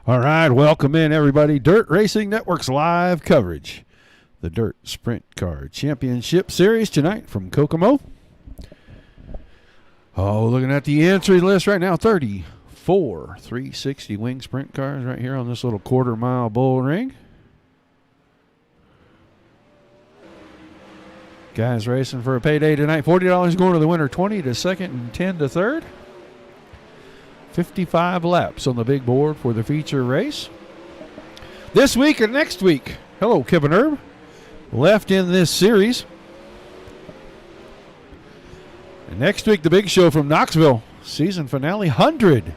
All right, welcome in, everybody. Dirt Racing Network's live coverage. The Dirt Sprint Car Championship Series tonight from Kokomo. Oh, looking at the entry list right now, 34 360 wing sprint cars right here on this little quarter-mile bull ring. Guys racing for a payday tonight. $40 going to the winner, 20 to second, and 10 to third. 55 laps on the big board for the feature race. This week and next week, hello, Kevin Erb, left in this series. And next week, the big show from Knoxville, season finale, 100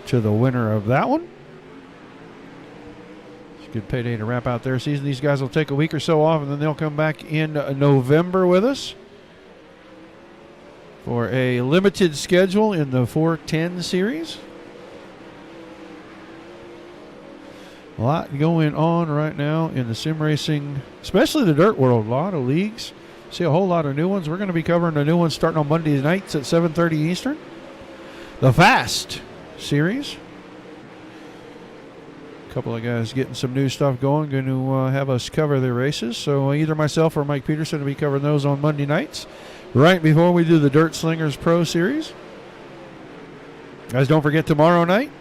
to the winner of that one. It's a good payday to wrap out their season. These guys will take a week or so off, and then they'll come back in November with us for a limited schedule in the 410 series. A lot going on right now in the sim racing, especially the dirt world. A lot of leagues. See a whole lot of new ones. We're going to be covering the new ones starting on Monday nights at 7:30 Eastern. The Fast series. A couple of guys getting some new stuff going. Going to have us cover their races. So either myself or Mike Peterson will be covering those on Monday nights, right before we do the Dirt Slingers Pro Series. Guys, don't forget tomorrow night,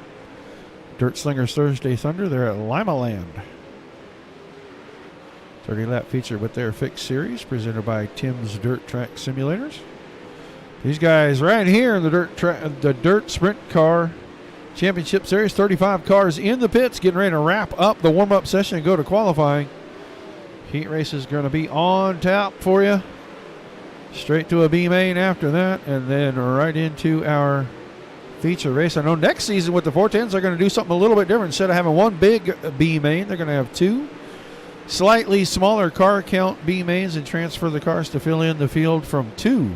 Dirt Slingers Thursday Thunder. They're at Lima Land. 30-lap feature with their fixed series presented by Tim's Dirt Track Simulators. These guys right here in the Dirt Sprint Car Championship Series, 35 cars in the pits, getting ready to wrap up the warm-up session and go to qualifying. Heat race is going to be on tap for you. Straight to a B main after that, and then right into our feature race. I know next season with the 410s, they're going to do something a little bit different. Instead of having one big B main, they're going to have two slightly smaller car count B mains and transfer the cars to fill in the field from two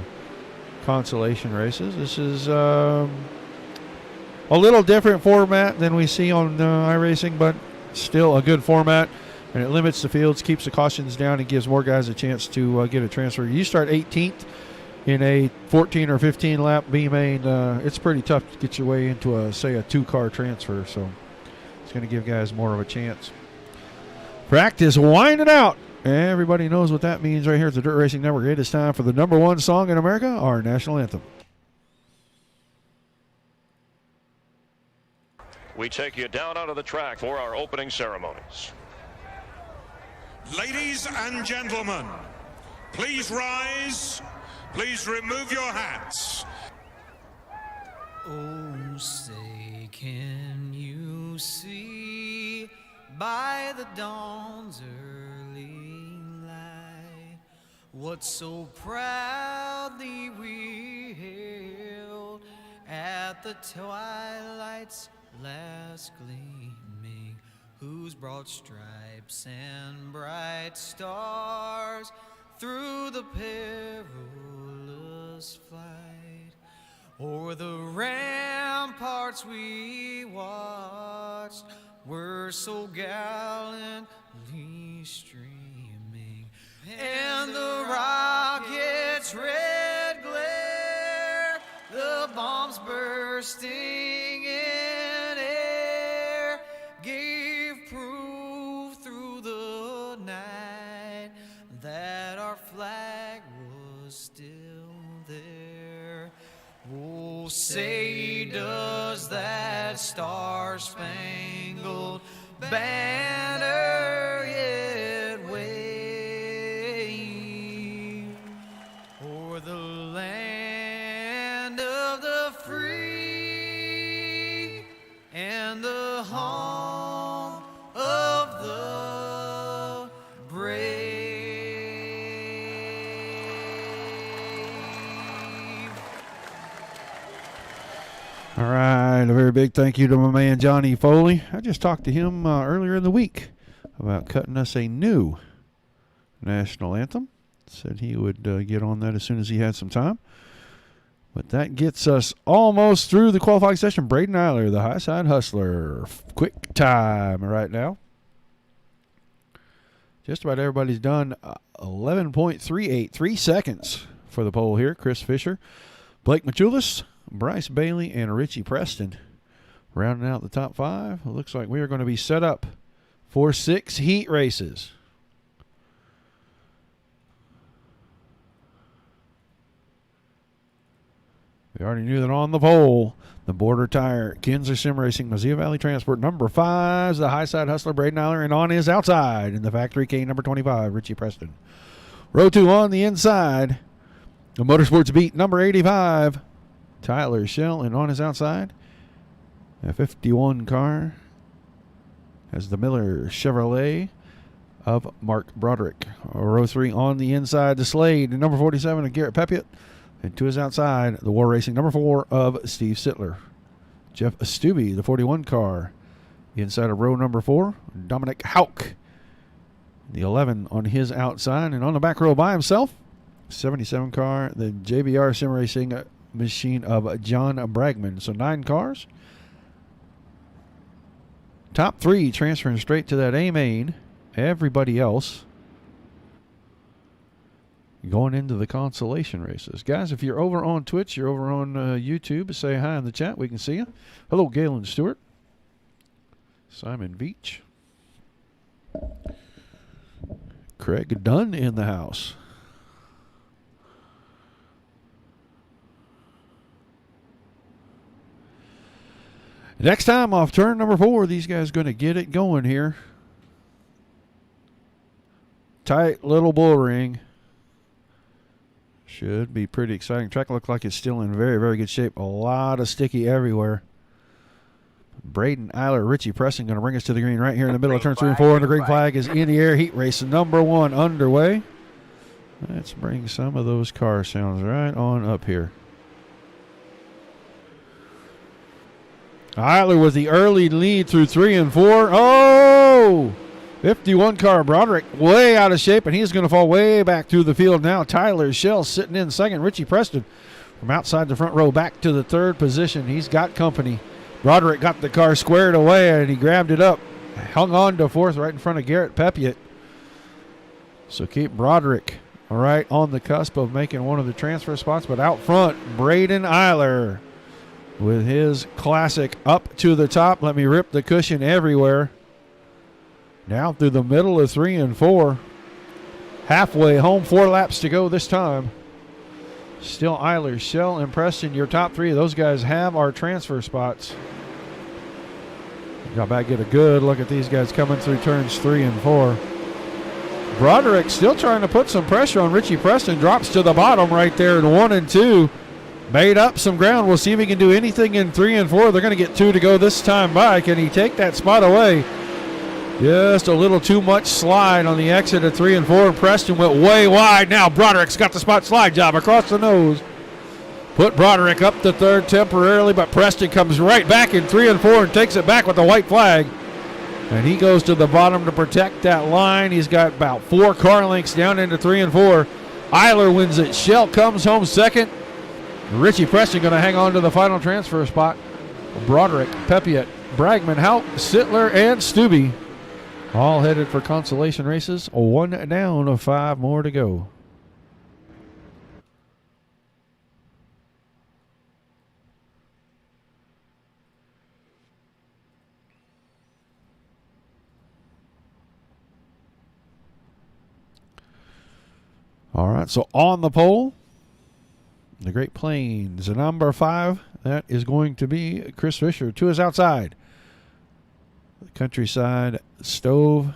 consolation races. This is a little different format than we see on iRacing, but still a good format. And it limits the fields, keeps the cautions down, and gives more guys a chance to get a transfer. You start 18th in a 14 or 15 lap B main. It's pretty tough to get your way into a 2-car transfer. So it's going to give guys more of a chance. Practice winding out. Everybody knows what that means right here at the Dirt Racing Network. It is time for the number one song in America, our national anthem. We take you down onto the track for our opening ceremonies. Ladies and gentlemen, please rise. Please remove your hats. Oh, say, can you see by the dawn's early light what so proudly we hailed at the twilight's last gleaming, whose broad stripes and bright stars through the perilous flight o'er the ramparts we watched were so gallantly streaming, and the rocket's red glare, the bombs bursting in air, gave proof through the night that our flag was still there. Oh, say does that star-spangled banner yet wave o'er the land of the free and the home of the brave. All right, a very big thank you to my man Johnny Foley. I just talked to him earlier in the week about cutting us a new national anthem. Said he would get on that as soon as he had some time. But that gets us almost through the qualifying session. Braden Eiler, the high side hustler. Quick time right now. Just about everybody's done. 11.38, 3 seconds for the pole here. Chris Fisher, Blake Machulis, Bryce Bailey, and Richie Preston Rounding out the top 5, it looks like we are going to be set up for 6 heat races. We already knew that on the pole, the Border Tire, Kinzer Sim Racing, Mozilla Valley Transport, number 5 is the High Side Hustler, Braden Eiler, and on his outside in the Factory K, number 25, Richie Preston. Row 2 on the inside, the Motorsports Beat, number 85, Tyler Shell, and on his outside, a 51 car has the Miller Chevrolet of Mark Broderick. Row 3 on the inside, the Slade, and number 47 of Garrett Pepiot. And to his outside, the War Racing number 4 of Steve Sittler. Jeff Stubbe, the 41 car. Inside of row number 4, Dominic Hauk. The 11 on his outside. And on the back row by himself, 77 car, the JBR Sim Racing machine of John Bragman. So 9 cars. Top 3 transferring straight to that A main. Everybody else going into the consolation races. Guys, if you're over on Twitch, you're over on YouTube, say hi in the chat. We can see you. Hello, Galen Stewart. Simon Veach. Craig Dunn in the house. Next time off turn number 4, these guys going to get it going here. Tight little bull ring. Should be pretty exciting. Track looks like it's still in very, very good shape. A lot of sticky everywhere. Braden Eiler, Richie Preston going to bring us to the green right here in the middle of turn 3 and 4. And the green flag is in the air. Heat race number 1 underway. Let's bring some of those car sounds right on up here. Eiler with the early lead through 3 and 4. Oh! 51 car Broderick way out of shape, and he's going to fall way back through the field now. Tyler Shell sitting in second. Richie Preston from outside the front row back to the 3rd position. He's got company. Broderick got the car squared away, and he grabbed it up. Hung on to 4th right in front of Garrett Pepiot. So keep Broderick right on the cusp of making one of the transfer spots. But out front, Braden Eiler with his classic up to the top. Let me rip the cushion everywhere. Now through the middle of 3 and 4. Halfway home, 4 laps to go this time. Still Eiler, Shell, and Preston, your top 3. Those guys have our transfer spots. Got back, get a good look at these guys coming through turns 3 and 4. Broderick still trying to put some pressure on Richie Preston. Drops to the bottom right there in 1 and 2. Made up some ground. We'll see if he can do anything in 3 and 4. They're going to get 2 to go this time by. Can he take that spot away? Just a little too much slide on the exit of 3 and 4. And Preston went way wide. Now Broderick's got the spot slide job across the nose. Put Broderick up to 3rd temporarily, but Preston comes right back in 3 and 4 and takes it back with the white flag. And he goes to the bottom to protect that line. He's got about 4 car lengths down into 3 and 4. Eiler wins it. Shell comes home second. Richie Preston going to hang on to the final transfer spot. Broderick, Pepiot, Bragman, Hauk, Sittler, and Stubbe all headed for consolation races. 1 down, 5 more to go. All right, so on the pole, the Great Plains, number 5, that is going to be Chris Fisher. To his outside, the Countryside Stove,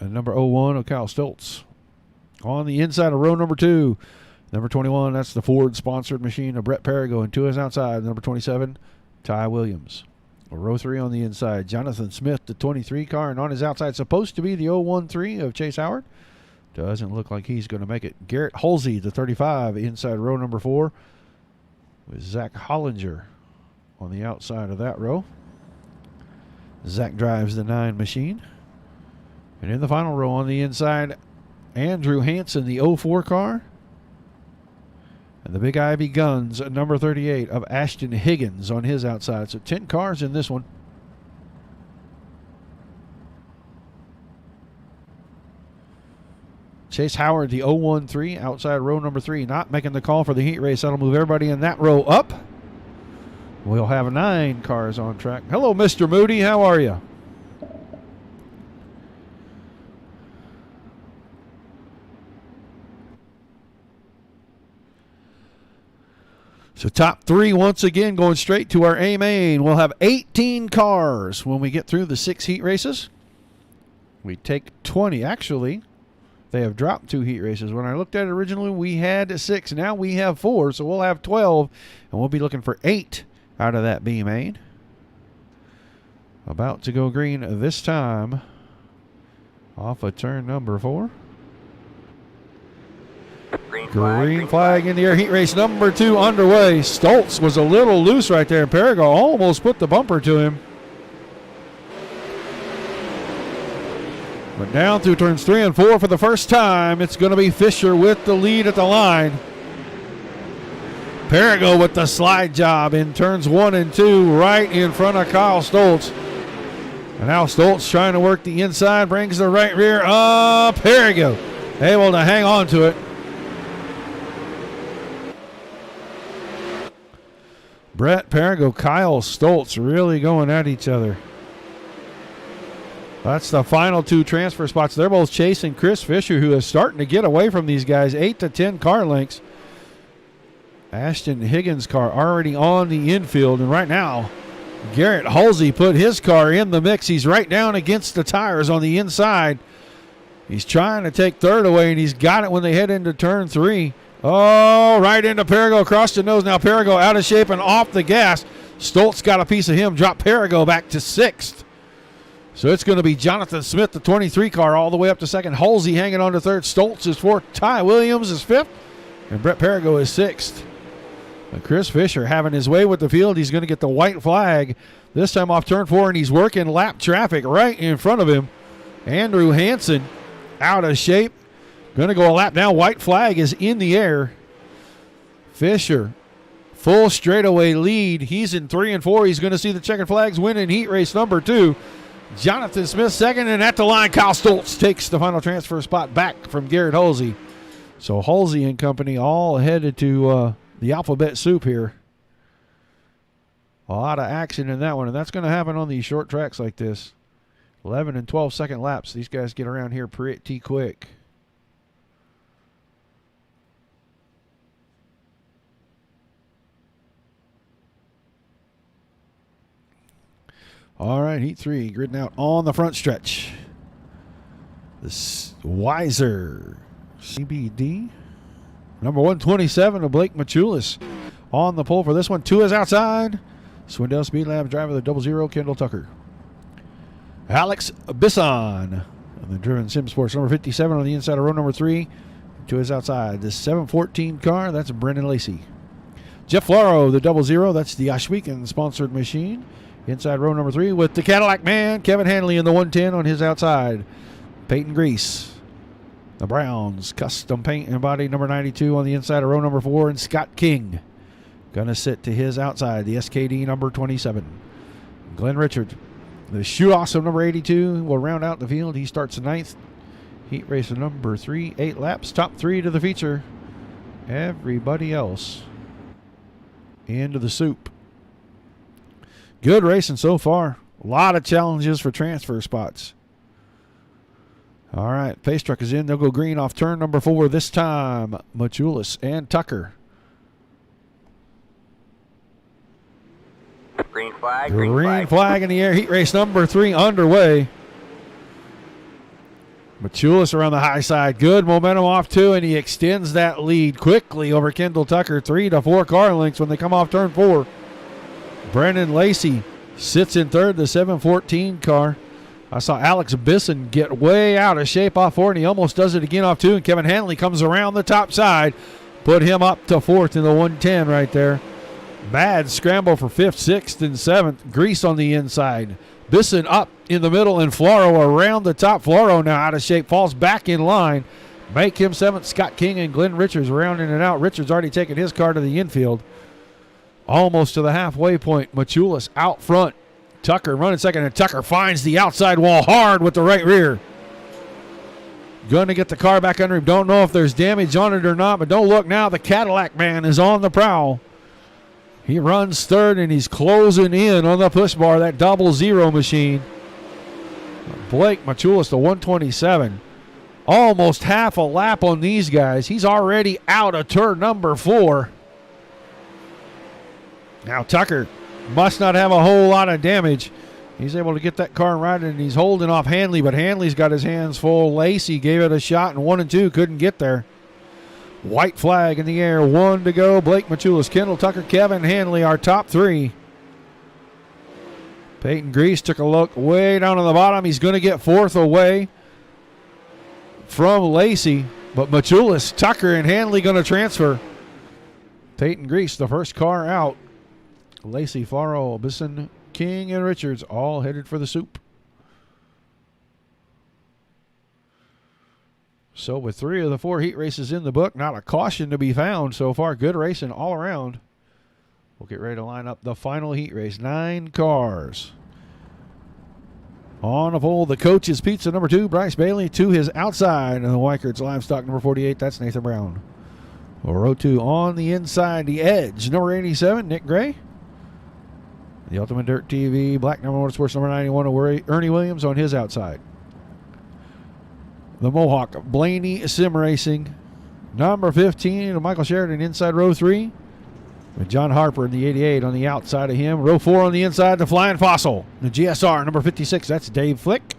number 01 of Kyle Stoltz. On the inside of row number 2, number 21, that's the Ford-sponsored machine of Brett Perigo. And to his outside, number 27, Ty Williams. Row 3 on the inside, Jonathan Smith, the 23 car. And on his outside, supposed to be the 013 of Chase Howard. Doesn't look like he's going to make it. Garrett Holsey, the 35, inside row number 4, with Zach Hollinger on the outside of that row. Zach drives the 9 machine. And in the final row on the inside, Andrew Hansen, the 04 car. And the Big Ivy Guns, number 38 of Ashton Higgins on his outside. So 10 cars in this one. Chase Howard, the 013, outside row number 3, not making the call for the heat race. That'll move everybody in that row up. We'll have 9 cars on track. Hello, Mr. Moody. How are you? So top 3 once again going straight to our A main. We'll have 18 cars when we get through the 6 heat races. We take 20. Actually, they have dropped 2 heat races. When I looked at it originally, we had 6. Now we have 4, so we'll have 12, and we'll be looking for 8 out of that B main. About to go green this time off of turn number 4. Green flag in the air. Heat race number 2 underway. Stoltz was a little loose right there. Perigo almost put the bumper to him. But down through turns 3 and 4 for the first time, it's going to be Fisher with the lead at the line. Perigo with the slide job in turns 1 and 2 right in front of Kyle Stoltz. And now Stoltz trying to work the inside, brings the right rear up. Perigo able to hang on to it. Brett Perigo, Kyle Stoltz really going at each other. That's the final 2 transfer spots. They're both chasing Chris Fisher, who is starting to get away from these guys. 8 to 10 car lengths. Ashton Higgins' car already on the infield. And right now, Garrett Halsey put his car in the mix. He's right down against the tires on the inside. He's trying to take third away, and he's got it when they head into turn 3. Oh, right into Perigo across the nose. Now Perigo out of shape and off the gas. Stoltz got a piece of him. Dropped Perigo back to 6th. So it's going to be Jonathan Smith, the 23 car, all the way up to 2nd. Halsey hanging on to 3rd. Stoltz is 4th. Ty Williams is 5th. And Brett Perigo is 6th. But Chris Fisher having his way with the field. He's going to get the white flag this time off turn 4, and he's working lap traffic right in front of him. Andrew Hansen out of shape. Going to go a lap now. White flag is in the air. Fisher, full straightaway lead. He's in 3 and 4. He's going to see the checkered flags win in heat race number 2. Jonathan Smith 2nd, and at the line, Kyle Stoltz takes the final transfer spot back from Garrett Halsey. So Halsey and company all headed to the alphabet soup here. A lot of action in that one, and that's going to happen on these short tracks like this. 11 and 12 second laps. These guys get around here pretty quick. All right, heat 3, gridding out on the front stretch. This Weiser CBD. Number 127 of Blake Machulis on the pole for this one. 2 is outside. Swindell Speed Labs driver, the 00, Kendall Tucker. Alex Bisson of the Driven Sim Sports, number 57 on the inside of row number 3. 2 is outside. The 714 car, that's Brendan Lacey. Jeff Floro, the 00, that's the Ashweekend sponsored machine. Inside row number 3 with the Cadillac man, Kevin Hanley in the 110 on his outside. Peyton Grease, the Browns, custom paint and body number 92 on the inside of row number 4. And Scott King going to sit to his outside, the SKD number 27. Glenn Richard, the Shoot Awesome number 82, will round out the field. He starts 9th. Heat race number 3, 8 laps, top 3 to the feature. Everybody else into the soup. Good racing so far. A lot of challenges for transfer spots. All right, pace truck is in. They'll go green off turn number 4 this time. Machulis and Tucker. Green flag. Green flag in the air. Heat race number 3 underway. Machulis around the high side. Good momentum off 2, and he extends that lead quickly over Kendall Tucker. 3 to 4 car lengths when they come off turn 4. Brendan Lacey sits in 3rd, the 714 car. I saw Alex Bisson get way out of shape off 4, and he almost does it again off 2. And Kevin Hanley comes around the top side, put him up to 4th in the 110 right there. Bad scramble for 5th, 6th, and 7th. Grease on the inside. Bisson up in the middle, and Floro around the top. Floro now out of shape, falls back in line. Make him 7th. Scott King and Glenn Richards rounding it out. Richards already taken his car to the infield. Almost to the halfway point. Machulis out front. Tucker running 2nd, and Tucker finds the outside wall hard with the right rear. Going to get the car back under him. Don't know if there's damage on it or not, but don't look now. The Cadillac man is on the prowl. He runs third, and he's closing in on the push bar, that 00 machine. Blake Machulis to 127. Almost half a lap on these guys. He's already out of turn number 4. Now Tucker must not have a whole lot of damage. He's able to get that car right, and he's holding off Hanley, but Hanley's got his hands full. Lacey gave it a shot, and 1 and 2 couldn't get there. White flag in the air, 1 to go. Blake Machulis, Kendall Tucker, Kevin Hanley, our top 3. Peyton Grease took a look way down on the bottom. He's going to get 4th away from Lacey, but Machulis, Tucker, and Hanley going to transfer. Peyton Grease, the first car out. Lacey, Faro, Bisson, King, and Richards all headed for the soup. So with 3 of the 4 heat races in the book, not a caution to be found so far. Good racing all around. We'll get ready to line up the final heat race. 9 cars. On a pole, the coach's pizza number 2, Bryce Bailey, to his outside. And the Weichert's livestock number 48, that's Nathan Brown. Row 2 on the inside, the edge, number 87, Nick Gray. The Ultimate Dirt TV, Black Number Motorsports number 91, Ernie Williams on his outside. The Mohawk, Blaney Sim Racing. Number 15, Michael Sheridan inside row 3. With John Harper in the 88 on the outside of him. Row 4 on the inside, the Flying Fossil. The GSR, number 56, that's Dave Flick.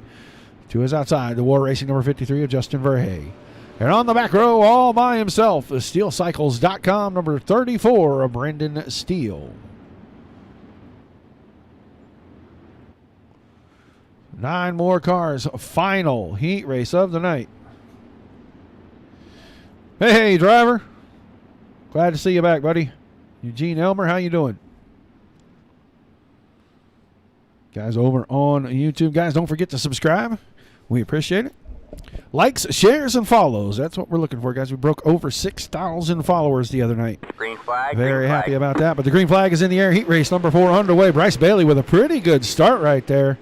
To his outside, the War Racing number 53 of Justin Verhey. And on the back row, all by himself, the SteelCycles.com, number 34 of Brendan Steele. 9 more cars, final heat race of the night. Hey, driver. Glad to see you back, buddy. Eugene Elmer, how you doing? Guys over on YouTube, guys, don't forget to subscribe. We appreciate it. Likes, shares, and follows. That's what we're looking for, guys. We broke over 6,000 followers the other night. Green flag. Very happy about that. But the green flag is in the air. Heat race number 4 underway. Bryce Bailey with a pretty good start right there.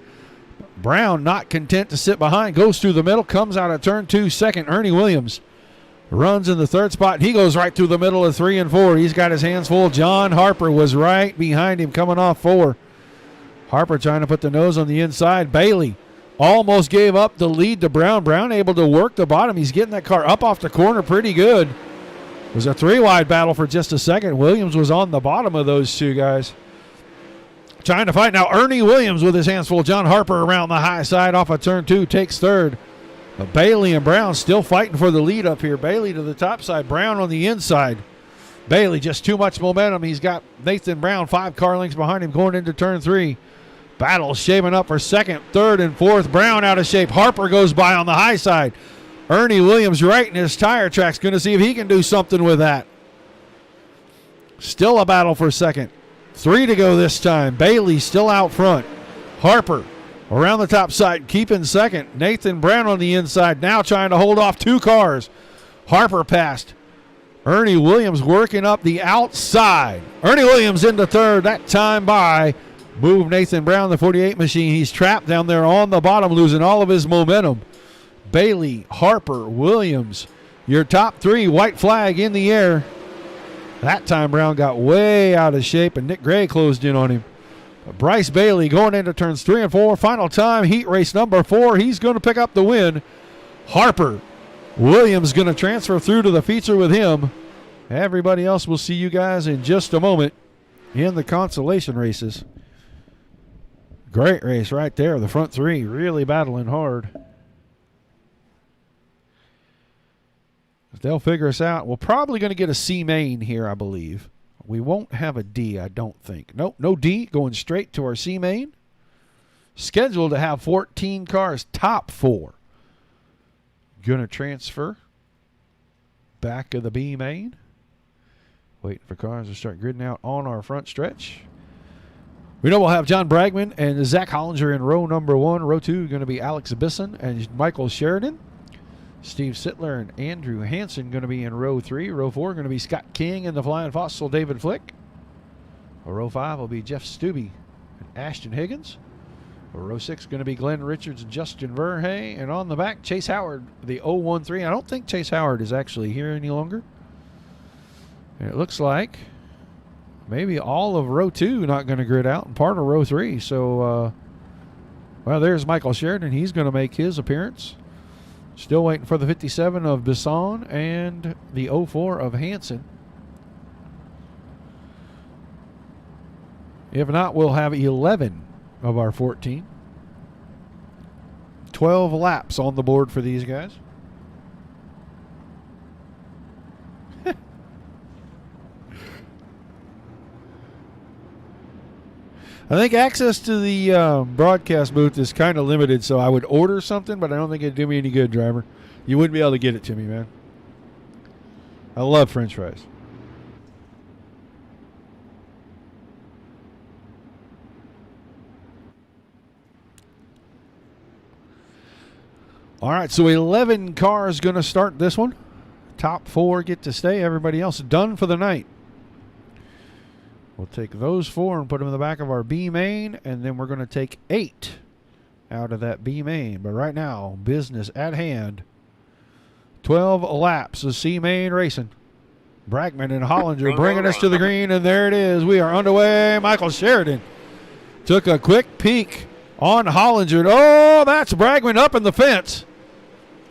Brown not content to sit behind. Goes through the middle. Comes out of turn 2 second. Ernie Williams runs in the 3rd spot. He goes right through the middle of 3 and 4. He's got his hands full. John Harper was right behind him coming off 4. Harper trying to put the nose on the inside. Bailey almost gave up the lead to Brown. Brown able to work the bottom. He's getting that car up off the corner pretty good. It was a 3-wide battle for just a second. Williams was on the bottom of those 2 guys. Trying to fight now. Ernie Williams with his hands full. John Harper around the high side off of turn 2 takes 3rd. But Bailey and Brown still fighting for the lead up here. Bailey to the top side. Brown on the inside. Bailey just too much momentum. He's got Nathan Brown 5 car lengths behind him going into turn 3. Battle shaping up for 2nd, 3rd, and 4th. Brown out of shape. Harper goes by on the high side. Ernie Williams right in his tire tracks. Going to see if he can do something with that. Still a battle for 2nd. 3 to go this time. Bailey still out front. Harper around the top side, keeping 2nd. Nathan Brown on the inside, now trying to hold off 2 cars. Harper passed. Ernie Williams working up the outside. Ernie Williams into 3rd, that time by. Move Nathan Brown, the 48 machine. He's trapped down there on the bottom, losing all of his momentum. Bailey, Harper, Williams, your top 3. White flag in the air. That time Brown got way out of shape, and Nick Gray closed in on him. Bryce Bailey going into turns 3 and 4. Final time, heat race number 4. He's going to pick up the win. Harper. Williams going to transfer through to the feature with him. Everybody else, will see you guys in just a moment in the consolation races. Great race right there. The front 3 really battling hard. They'll figure us out. We're probably going to get a C main here, I believe. We won't have a D, I don't think. Nope, no D. Going straight to our C main. Scheduled to have 14 cars, top 4. Going to transfer. Back of the B main. Waiting for cars to start gridding out on our front stretch. We know we'll have John Bragman and Zach Hollinger in row number 1. Row 2 going to be Alex Bisson and Michael Sheridan. Steve Sittler and Andrew Hansen going to be in row 3. Row 4 going to be Scott King and the Flying Fossil David Flick. Row 5 will be Jeff Stubbe and Ashton Higgins. Row 6 going to be Glenn Richards and Justin Verhey. And on the back, Chase Howard, the 013. I don't think Chase Howard is actually here any longer. And it looks like maybe all of row 2 not going to grid out and part of row 3. So, well, there's Michael Sheridan. He's going to make his appearance. Still waiting for the 57 of Bisson and the 04 of Hansen. If not, we'll have 11 of our 14. 12 laps on the board for these guys. I think access to the broadcast booth is kind of limited, so I would order something, but I don't think it'd do me any good, driver. You wouldn't be able to get it to me, man. I love French fries. All right, so 11 cars going to start this one. Top 4 get to stay. Everybody else done for the night. We'll take those 4 and put them in the back of our B main, and then we're going to take 8 out of that B main. But right now, business at hand. 12 laps of C main racing. Bragman and Hollinger bringing us to the green, and there it is. We are underway. Michael Sheridan took a quick peek on Hollinger. Oh, that's Bragman up in the fence.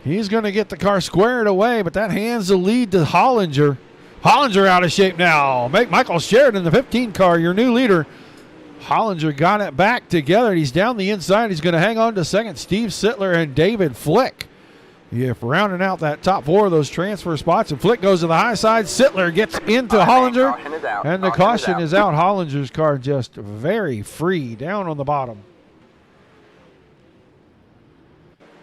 He's going to get the car squared away, but that hands the lead to Hollinger. Hollinger out of shape now. Make Michael Sheridan, the 15 car, your new leader. Hollinger got it back together. He's down the inside. He's going to hang on to second. Steve Sittler and David Flick. If rounding out that top 4 of those transfer spots, and Flick goes to the high side. Sittler gets into Hollinger, and the caution is out. Hollinger's car just very free down on the bottom.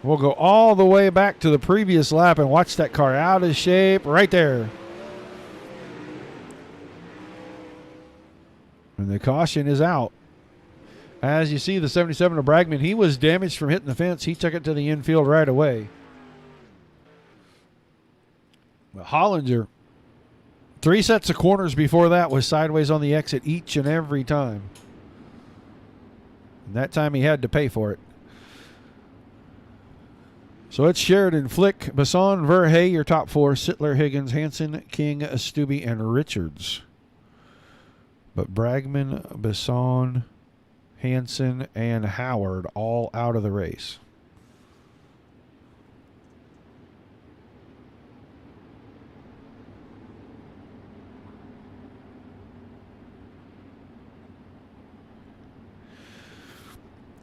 We'll go all the way back to the previous lap and watch that car out of shape right there. And the caution is out. As you see, the 77 of Bragman, he was damaged from hitting the fence. He took it to the infield right away. But Hollinger, 3 sets of corners before that was sideways on the exit each and every time. And that time he had to pay for it. So it's Sheridan, Flick, Bisson, Verhey, your top 4, Sittler, Higgins, Hansen, King, Stubbe, and Richards. But Bragman, Bisson, Hansen, and Howard all out of the race.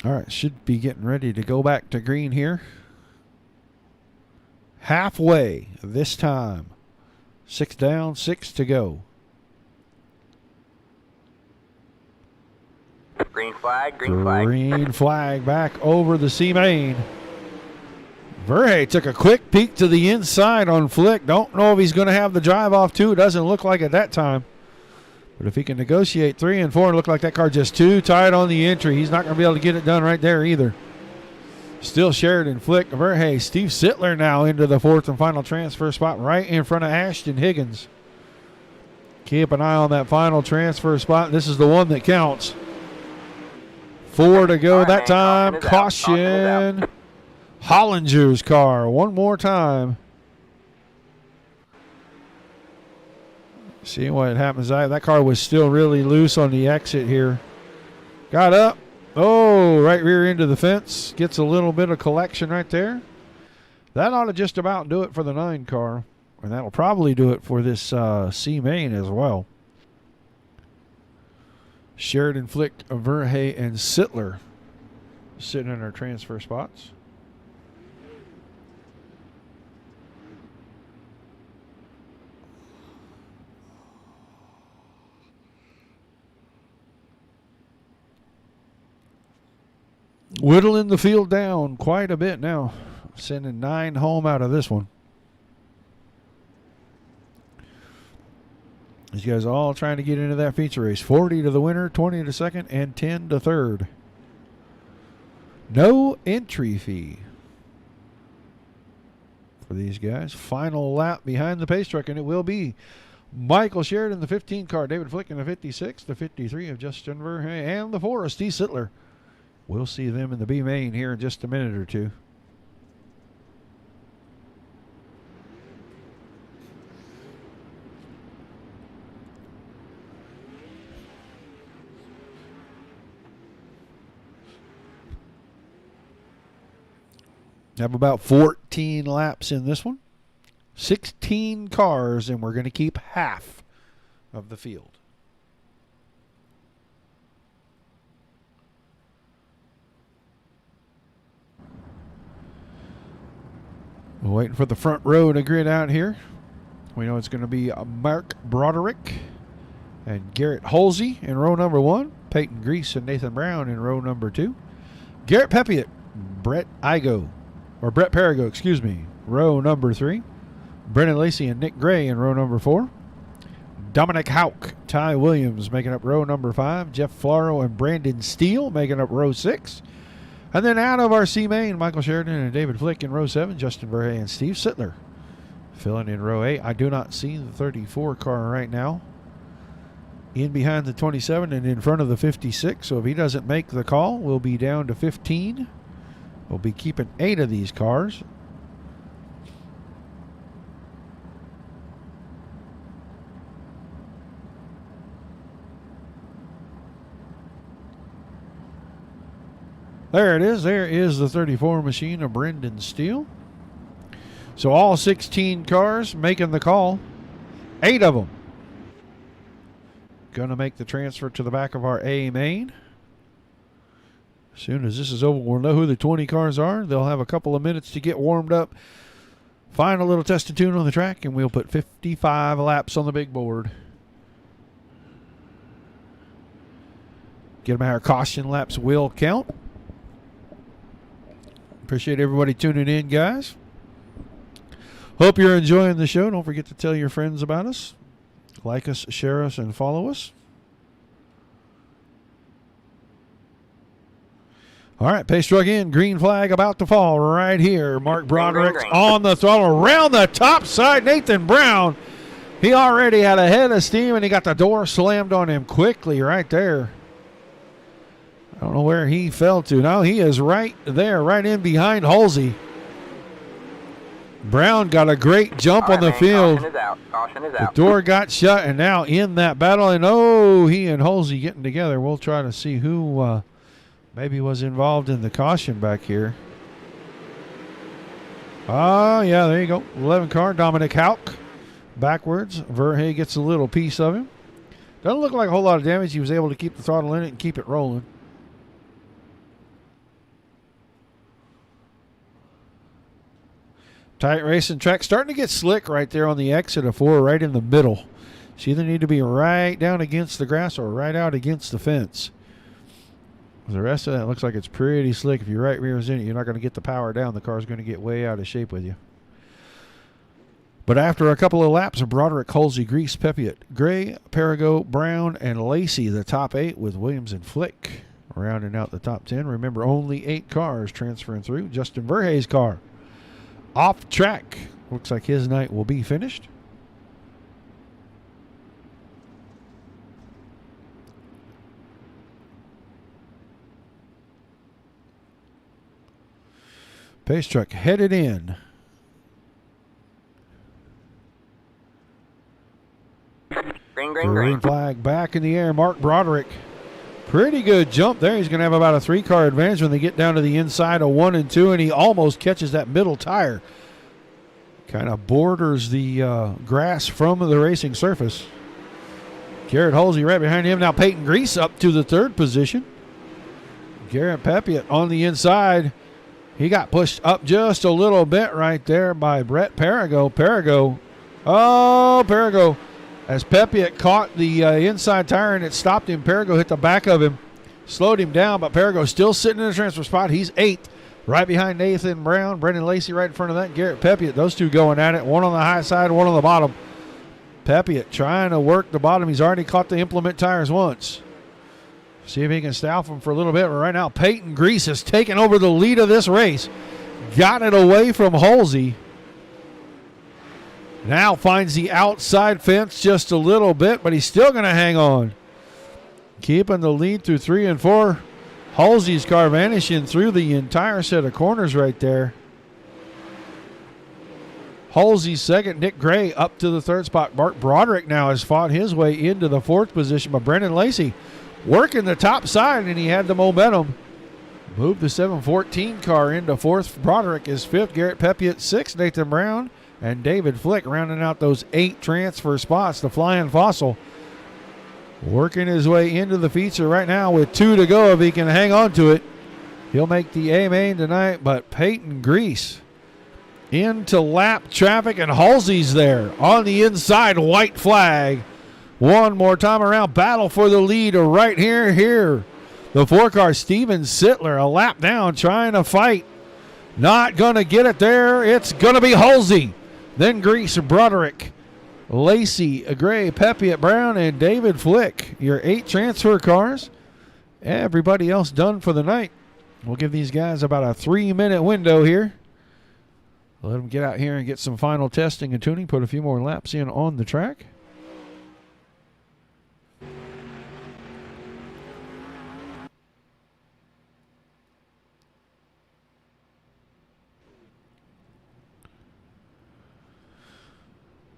All right, should be getting ready to go back to green here. Halfway this time. 6 down, 6 to go. Green flag, green flag. Green flag back over the C main. Verhey took a quick peek to the inside on Flick. Don't know if he's going to have the drive off too. Doesn't look like it that time. But if he can negotiate 3 and 4 and look like that car just too tight on the entry, he's not going to be able to get it done right there either. Still Sheridan, Flick, Verhey, Steve Sittler now into the 4th and final transfer spot right in front of Ashton Higgins. Keep an eye on that final transfer spot. This is the one that counts. 4 to go that time. Caution. Hollinger's car one more time. See what happens. That car was still really loose on the exit here. Got up. Oh, right rear into the fence. Gets a little bit of collection right there. That ought to just about do it for the 9 car. And that'll probably do it for this C main as well. Sheridan, Flick, Verhey, and Sittler sitting in our transfer spots. Whittling the field down quite a bit now. Sending 9 home out of this one. These guys are all trying to get into that feature race. 40 to the winner, 20 to second, and 10 to third. No entry fee for these guys. Final lap behind the pace truck, and it will be Michael Sheridan, the 15 car, David Flick in the 56, the 53 of Justin Verhey, and the 4 of Steve Sittler. We'll see them in the B main here in just a minute or two. Have about 14 laps in this one. 16 cars, and we're going to keep half of the field. We're waiting for the front row to grid out here. We know it's going to be Mark Broderick and Garrett Halsey in row number 1. Peyton Grease and Nathan Brown in row number 2. Garrett Pepiot, Brett Perigo, row number 3. Brennan Lacey and Nick Gray in row number 4. Dominic Hauk, Ty Williams making up row number 5. Jeff Flaro and Brandon Steele making up row 6. And then out of our C main, Michael Sheridan and David Flick in row 7. Justin Verhey and Steve Sittler filling in row 8. I do not see the 34 car right now. In behind the 27 and in front of the 56. So if he doesn't make the call, we'll be down to 15. We'll be keeping 8 of these cars. There it is. There is the 34 machine of Brendan Steele. So all 16 cars making the call. 8 of them going to make the transfer to the back of our A main. As soon as this is over, we'll know who the 20 cars are. They'll have a couple of minutes to get warmed up, find a little test and tune on the track, and we'll put 55 laps on the big board. Get them our caution laps will count. Appreciate everybody tuning in, guys. Hope you're enjoying the show. Don't forget to tell your friends about us. Like us, share us, and follow us. All right, pace truck in. Green flag about to fall right here. Mark Broderick on the throttle. Around the top side, Nathan Brown. He already had a head of steam, and he got the door slammed on him quickly right there. I don't know where he fell to. Now he is right there, right in behind Halsey. Brown got a great jump on the field. Caution is out. Caution is out. The door got shut, and now in that battle, and he and Halsey getting together. We'll try to see who maybe was involved in the caution back here. Oh, yeah, there you go. 11 car, Dominic Hauk. Backwards. Verhey gets a little piece of him. Doesn't look like a whole lot of damage. He was able to keep the throttle in it and keep it rolling. Tight racing track. Starting to get slick right there on the exit of 4, right in the middle. So you either need to be right down against the grass or right out against the fence. The rest of that looks like it's pretty slick. If your right rear's in it, you're not going to get the power down. The car's going to get way out of shape with you. But after a couple of laps of Broderick, Halsey, Grease, Pepiot, Gray, Perigo, Brown, and Lacey, the top 8 with Williams and Flick rounding out the top 10. Remember, only 8 cars transferring through. Justin Verhey's car off track. Looks like his night will be finished. Pace truck headed in. Green flag back in the air. Mark Broderick. Pretty good jump there. He's going to have about a 3-car advantage when they get down to the inside of 1 and 2, and he almost catches that middle tire. Kind of borders the grass from the racing surface. Garrett Halsey right behind him. Now Peyton Grease up to the 3rd position. Garrett Pepiot on the inside. He got pushed up just a little bit right there by Brett Perigo. Perigo. As Pepiot caught the inside tire and it stopped him, Perigo hit the back of him, slowed him down, but Perigo still sitting in the transfer spot. He's 8th, right behind Nathan Brown, Brendan Lacey right in front of that, Garrett Pepiot. Those two going at it, one on the high side, one on the bottom. Pepiot trying to work the bottom. He's already caught the implement tires once. See if he can staff them for a little bit. But right now, Peyton Grease has taken over the lead of this race. Got it away from Halsey. Now finds the outside fence just a little bit, but he's still going to hang on. Keeping the lead through 3 and 4. Halsey's car vanishing through the entire set of corners right there. Halsey's second. Nick Gray up to the 3rd spot. Mark Broderick now has fought his way into the 4th position, but Brendan Lacey working the top side, and he had the momentum. Move the 714 car into fourth. Broderick is fifth. Garrett Pepe at sixth. Nathan Brown and David Flick rounding out those 8 transfer spots. The Flying Fossil working his way into the feature right now with 2 to go. If he can hang on to it, he'll make the A main tonight. But Peyton Grease into lap traffic, and Halsey's there on the inside. White flag. One more time around. Battle for the lead right here. The 4-car Steven Sittler a lap down trying to fight. Not going to get it there. It's going to be Halsey. Then Grease, Broderick, Lacey, Gray, Pepe at Brown, and David Flick. Your 8 transfer cars. Everybody else done for the night. We'll give these guys about a 3-minute window here. Let them get out here and get some final testing and tuning. Put a few more laps in on the track.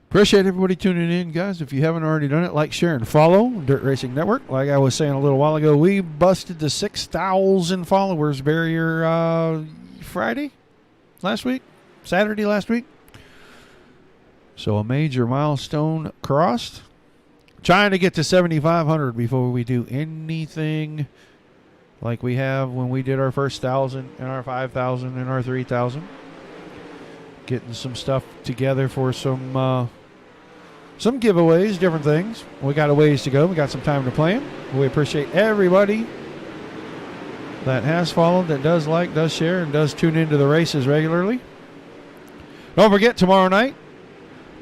Appreciate everybody tuning in, guys. If you haven't already done it, like, share, and follow Dirt Racing Network. Like I was saying a little while ago, we busted the 6,000 followers barrier Saturday last week. So a major milestone crossed. Trying to get to 7,500 before we do anything like we have when we did our first 1,000 and our 5,000 and our 3,000. Getting some stuff together for some giveaways, different things. We got a ways to go. We got some time to plan. We appreciate everybody that has followed, that does like, does share, and does tune into the races regularly. Don't forget, tomorrow night,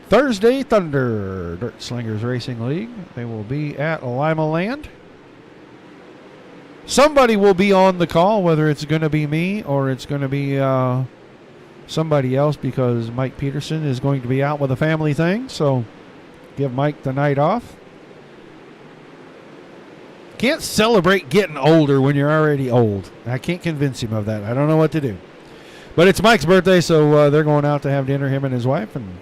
Thursday Thunder Dirt Slingers Racing League. They will be at Lima Land. Somebody will be on the call, whether it's going to be me or it's going to be somebody else, because Mike Peterson is going to be out with a family thing. So give Mike the night off. Can't celebrate getting older when you're already old. I can't convince him of that. I don't know what to do. But it's Mike's birthday, so they're going out to have dinner, him and his wife, and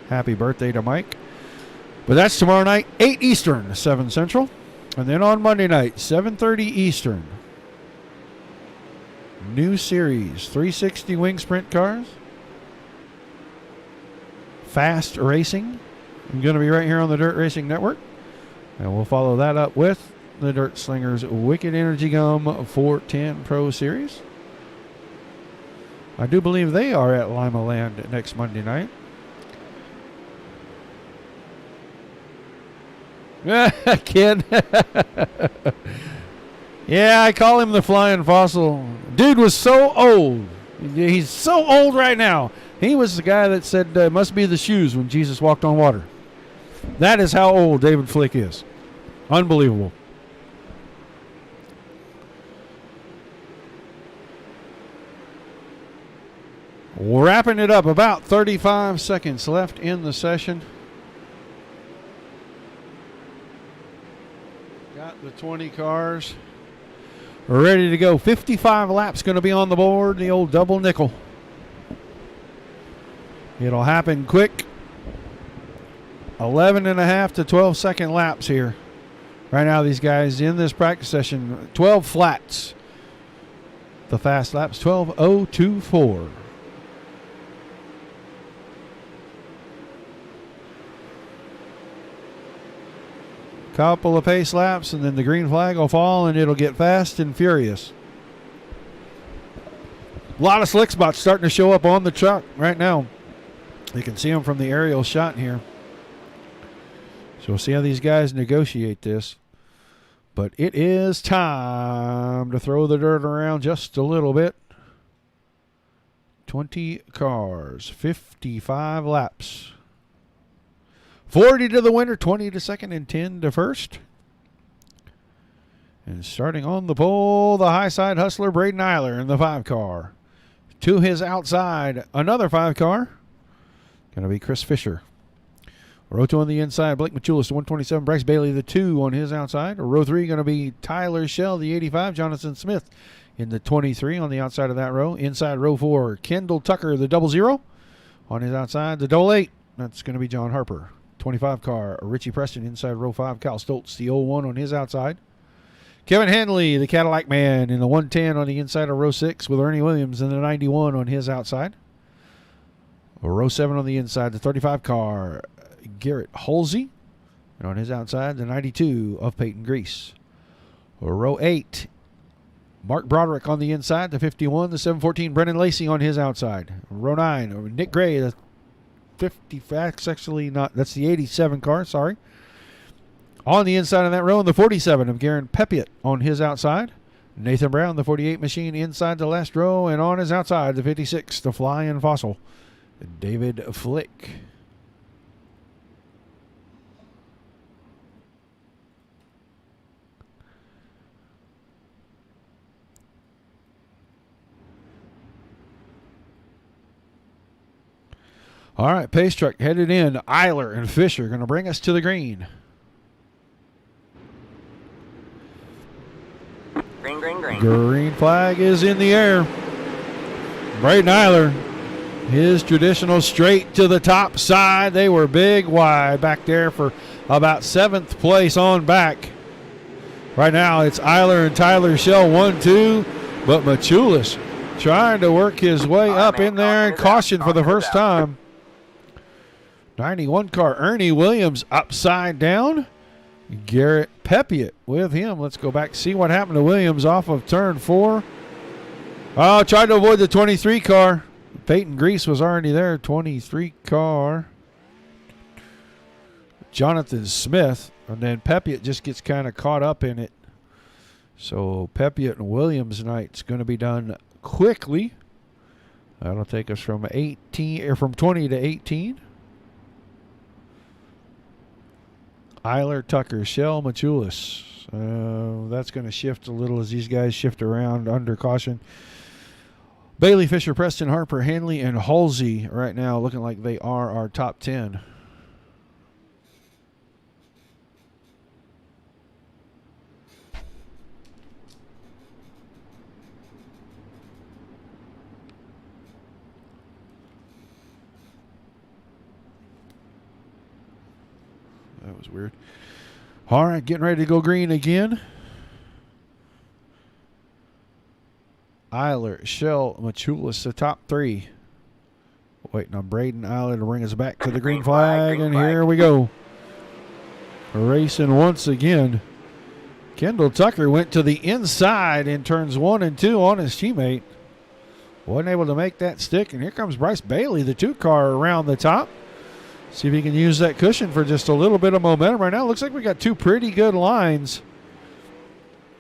happy birthday to Mike. But that's tomorrow night, 8 Eastern, 7 Central. And then on Monday night, 7:30 Eastern. New series, 360 wing sprint cars. Fast racing. I'm going to be right here on the Dirt Racing Network. And we'll follow that up with the Dirt Slingers Wicked Energy Gum 410 Pro Series. I do believe they are at Lima Land next Monday night. Kid. Yeah, I call him the Flying Fossil. Dude was so old. He's so old right now. He was the guy that said must be the shoes when Jesus walked on water. That is how old David Flick is. Unbelievable. Wrapping it up, about 35 seconds left in the session. Got the 20 cars ready to go. 55 laps going to be on the board. The old double nickel. It'll happen quick. 11.5 to 12 second laps here. Right now, these guys in this practice session, 12 flats. The fast laps, 12:024. Couple of pace laps, and then the green flag will fall, and it'll get fast and furious. A lot of slick spots starting to show up on the truck right now. You can see them from the aerial shot here. So we'll see how these guys negotiate this. But it is time to throw the dirt around just a little bit. 20 cars, 55 laps. 40 to the winner, 20 to second, and 10 to first. And starting on the pole, the high side hustler, Braden Eiler in the 5 car. To his outside, another 5 car. Going to be Chris Fisher. Row 2 on the inside, Blake Machulis, the 127. Bryce Bailey, the 2 on his outside. Row 3 going to be Tyler Shell, the 85. Jonathan Smith in the 23 on the outside of that row. Inside row 4, Kendall Tucker, the 00. On his outside, the 88. That's going to be John Harper. 25 car, Richie Preston inside row 5. Kyle Stoltz, the 01 on his outside. Kevin Hanley, the Cadillac man, in the 110 on the inside of row 6 with Ernie Williams in the 91 on his outside. Row 7 on the inside, the 35 car, Garrett Halsey. And on his outside, the 92 of Peyton Grease. Row 8, Mark Broderick on the inside, the 51, the 714, Brennan Lacey on his outside. Row 9, Nick Gray, the 50, actually not, that's the 87 car, sorry. On the inside of that row, in the 47 of Garen Pepiot on his outside. Nathan Brown, the 48 machine, inside the last row, and on his outside, the 56, the Flying Fossil, David Flick. All right, pace truck headed in. Eiler and Fisher going to bring us to the green. Green, green, green. Green flag is in the air. Braden Eiler, his traditional straight to the top side. They were big wide back there for about 7th place on back. Right now it's Eiler and Tyler Shell 1-2, but Machulis trying to work his way up in there and caution for the first time. 91 car, Ernie Williams upside down. Garrett Pepiot with him. Let's go back, see what happened to Williams off of turn 4. Oh, tried to avoid the 23 car. Peyton Grease was already there. 23 car. Jonathan Smith. And then Pepiot just gets kind of caught up in it. So Pepiot and Williams night's going to be done quickly. That'll take us from 20 to 18. Eiler, Tucker, Shell, Machulis. That's going to shift a little as these guys shift around under caution. Bailey, Fisher, Preston, Harper, Hanley, and Halsey right now looking like they are our top 10. That was weird. All right, getting ready to go green again. Eiler, Shell, Machulis, the top 3. Waiting on Braden Eiler to bring us back to the green flag, and here we go. Racing once again. Kendall Tucker went to the inside in turns 1 and 2 on his teammate. Wasn't able to make that stick, and here comes Bryce Bailey, the 2 car around the top. See if he can use that cushion for just a little bit of momentum right now. Looks like we got 2 pretty good lines.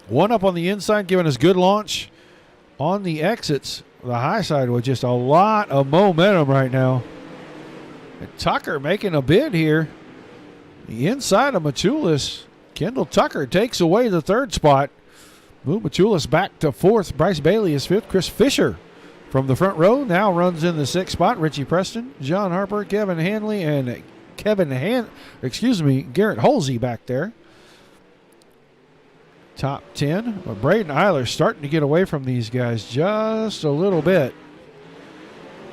One up on the inside, giving us good launch. On the exits, the high side with just a lot of momentum right now. And Tucker making a bid here. The inside of Machulis. Kendall Tucker takes away the 3rd spot. Move Machulis back to 4th. Bryce Bailey is 5th. Chris Fisher from the front row now runs in the 6th spot. Richie Preston, John Harper, Kevin Hanley, and Garrett Halsey back there. Top 10. But Braden Eiler starting to get away from these guys just a little bit.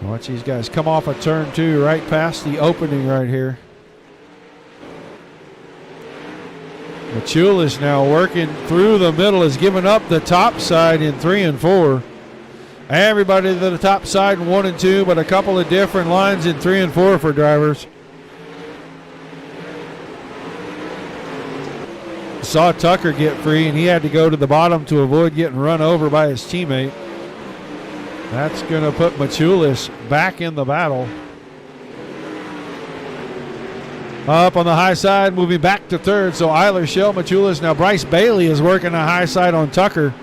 Watch these guys come off of turn 2 right past the opening right here. Machulis now working through the middle, has given up the top side in 3 and 4. Everybody to the top side in 1 and 2, but a couple of different lines in 3 and 4 for drivers. Saw Tucker get free, and he had to go to the bottom to avoid getting run over by his teammate. That's going to put Machulis back in the battle. Up on the high side, moving back to 3rd. So Eiler, Shell, Machulis. Now Bryce Bailey is working the high side on Tucker.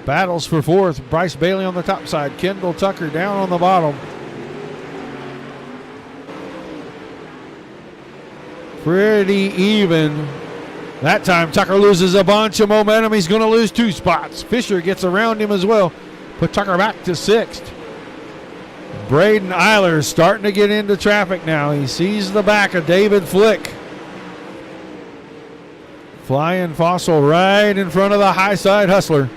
Battles for 4th. Bryce Bailey on the top side. Kendall Tucker down on the bottom. Pretty even. That time Tucker loses a bunch of momentum. He's going to lose 2 spots. Fisher gets around him as well. Put Tucker back to 6th. Braden Eiler is starting to get into traffic now. He sees the back of David Flick. Flying Fossil right in front of the high side hustler.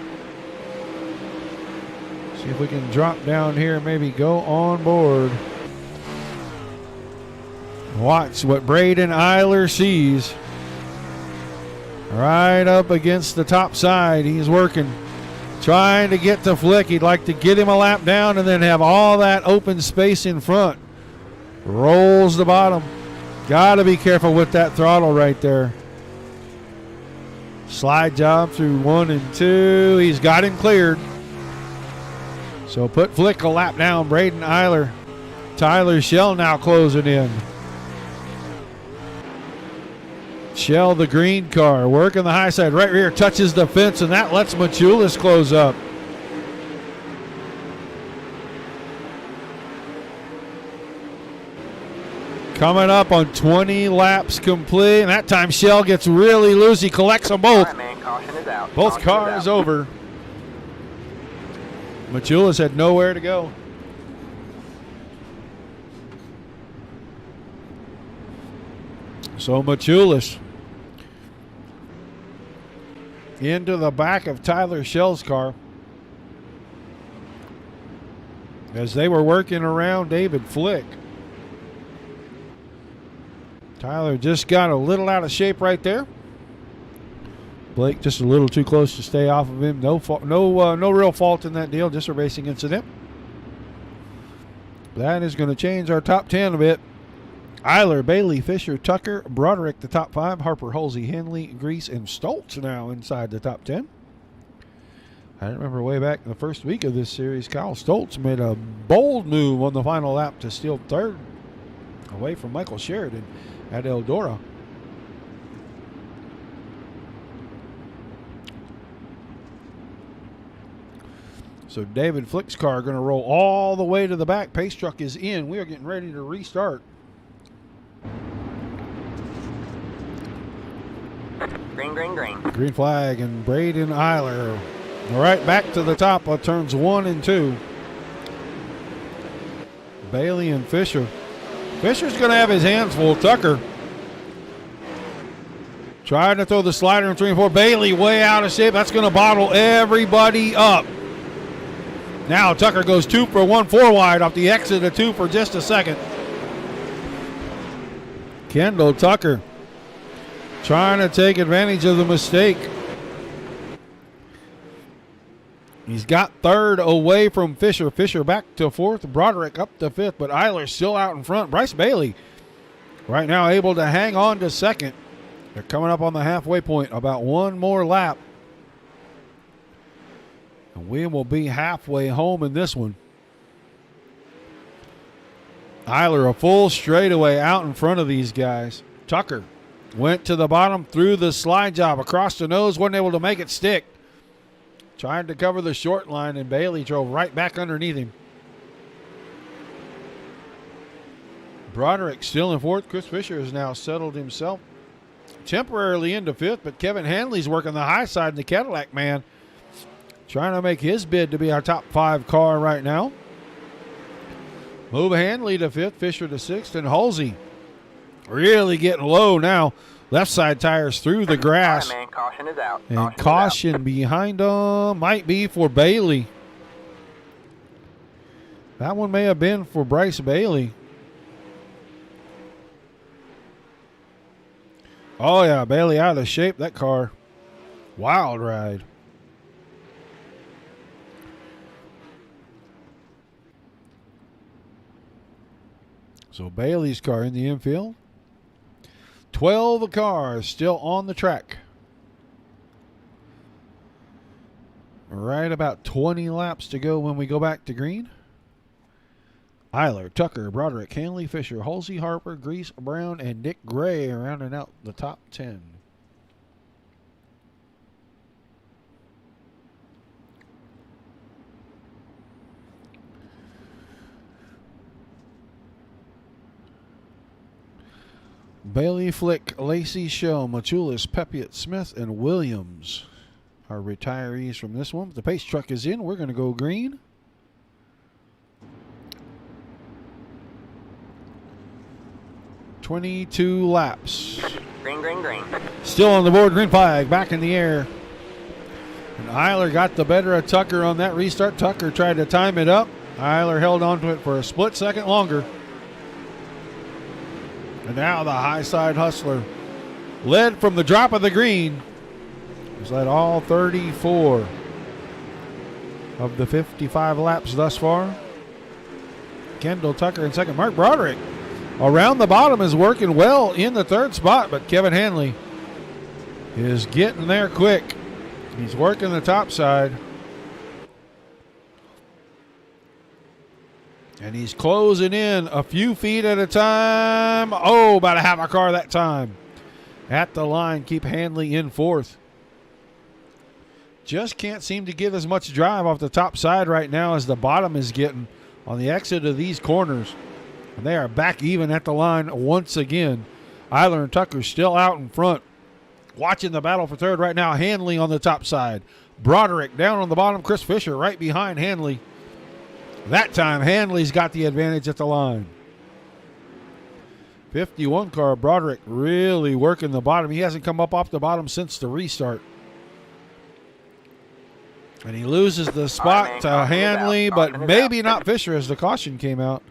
See if we can drop down here and maybe go on board. Watch what Braden Eiler sees. Right up against the top side. He's working. Trying to get to Flick. He'd like to get him a lap down and then have all that open space in front. Rolls the bottom. Got to be careful with that throttle right there. Slide job through 1 and 2. He's got him cleared. So put Flick a lap down. Braden Eiler. Tyler Shell now closing in. Shell, the green car, working the high side. Right rear touches the fence, and that lets Machulis close up. Coming up on 20 laps complete, and that time Shell gets really loose. He collects them both. All right, man, caution is out. Both Caution cars is out. over. Machulis had nowhere to go. So Machulis into the back of Tyler Shell's car as they were working around David Flick. Tyler just got a little out of shape right there. Blake just a little too close to stay off of him. No real fault in that deal, just a racing incident. That is going to change our top 10 a bit. Eiler, Bailey, Fisher, Tucker, Broderick, the top 5. Harper, Halsey, Henley, Grease, and Stoltz now inside the top 10. I remember way back in the first week of this series, Kyle Stoltz made a bold move on the final lap to steal third away from Michael Sheridan at Eldora. So David Flick's car going to roll all the way to the back. Pace truck is in. We are getting ready to restart. Green, green, green. Green flag and Braden Eiler. All right, back to the top of turns 1 and 2. Bailey and Fisher. Fisher's going to have his hands full. Tucker trying to throw the slider in 3 and 4. Bailey way out of shape. That's going to bottle everybody up. Now Tucker goes 2 for 1, 4 wide off the exit of 2 for just a second. Kendall Tucker trying to take advantage of the mistake. He's got third away from Fisher. Fisher back to 4th. Broderick up to 5th, but Eiler still out in front. Bryce Bailey right now able to hang on to 2nd. They're coming up on the halfway point. About 1 more lap. And we will be halfway home in this one. Eiler a full straightaway out in front of these guys. Tucker went to the bottom, through the slide job across the nose, wasn't able to make it stick. Trying to cover the short line, and Bailey drove right back underneath him. Broderick still in 4th. Chris Fisher has now settled himself temporarily into 5th, but Kevin Hanley's working the high side in the Cadillac man, trying to make his bid to be our top 5 car right now. Move Hanley to 5th, Fisher to 6th, and Halsey really getting low now. Left side tires through the grass. All right, man, caution is out. And caution behind them might be for Bailey. That one may have been for Bryce Bailey. Oh, yeah, Bailey out of shape. That car, wild ride. So Bailey's car in the infield. 12 cars still on the track. Right about 20 laps to go when we go back to green. Eiler, Tucker, Broderick, Hanley, Fisher, Halsey, Harper, Grease, Brown, and Nick Gray rounding out the top 10. Bailey, Flick, Lacey, Shell, Machulis, Pepiot, Smith, and Williams are retirees from this one. The pace truck is in. We're going to go green. "22 laps. Green, green, green. Still on the board. Green flag back in the air. And Eiler got the better of Tucker on that restart. Tucker tried to time it up. Eiler held on to it for a split second longer. And now the high side hustler led from the drop of the green He's led all 34 of the 55 laps thus far. Kendall Tucker in second. Mark Broderick around the bottom is working well in the third spot, but Kevin Hanley is getting there quick. He's working the top side. And he's closing in a few feet at a time. Oh, about a half a car that time. At the line, keep Hanley in fourth. Just can't seem to get as much drive off the top side right now as the bottom is getting on the exit of these corners. And they are back even at the line once again. Eiler and Tucker still out in front. Watching the battle for third right now. Hanley on the top side. Broderick down on the bottom. Chris Fisher right behind Hanley. That time, Hanley's got the advantage at the line. 51 car, Broderick really working the bottom. He hasn't come up off the bottom since the restart. And he loses the spot to Hanley, but maybe not Fisher as the caution came out.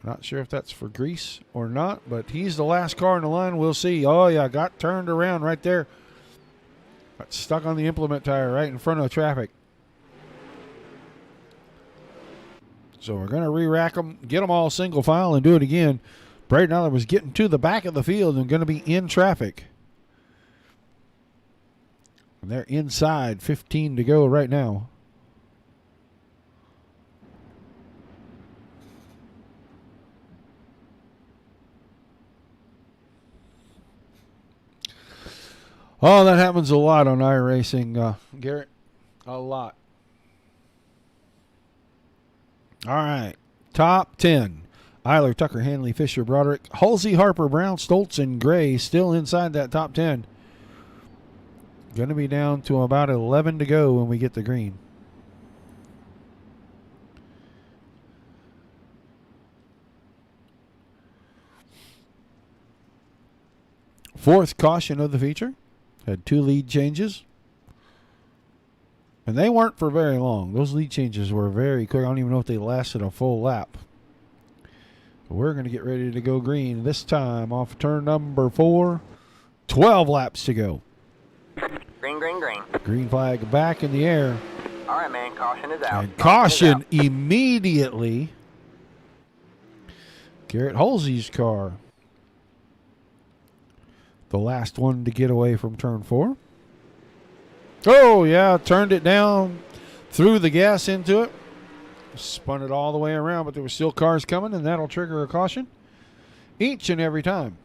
Not sure if that's for grease or not, but he's the last car in the line. We'll see. Oh, yeah, got turned around right there. Got stuck on the implement tire right in front of traffic. So we're going to re-rack them, get them all single file, and do it again. Braden Eiler was getting to the back of the field and going to be in traffic. And they're inside, 15 to go right now. Oh, that happens a lot on iRacing, Garrett. A lot. All right, top 10. Eiler, Tucker, Hanley, Fisher, Broderick, Halsey, Harper, Brown, Stoltz, and Gray still inside that top 10. Going to be down to about 11 to go when we get the green. Fourth caution of the feature. Had 2 lead changes. And they weren't for very long. Those lead changes were very quick. I don't even know if they lasted a full lap. But we're going to get ready to go green this time off turn number 4. 12 laps to go. Green, green, green. Green flag back in the air. All right, man. Caution is out. And caution immediately. Garrett Halsey's car. The last one to get away from turn 4. Oh, yeah, turned it down, threw the gas into it, spun it all the way around, but there were still cars coming, and that'll trigger a caution each and every time.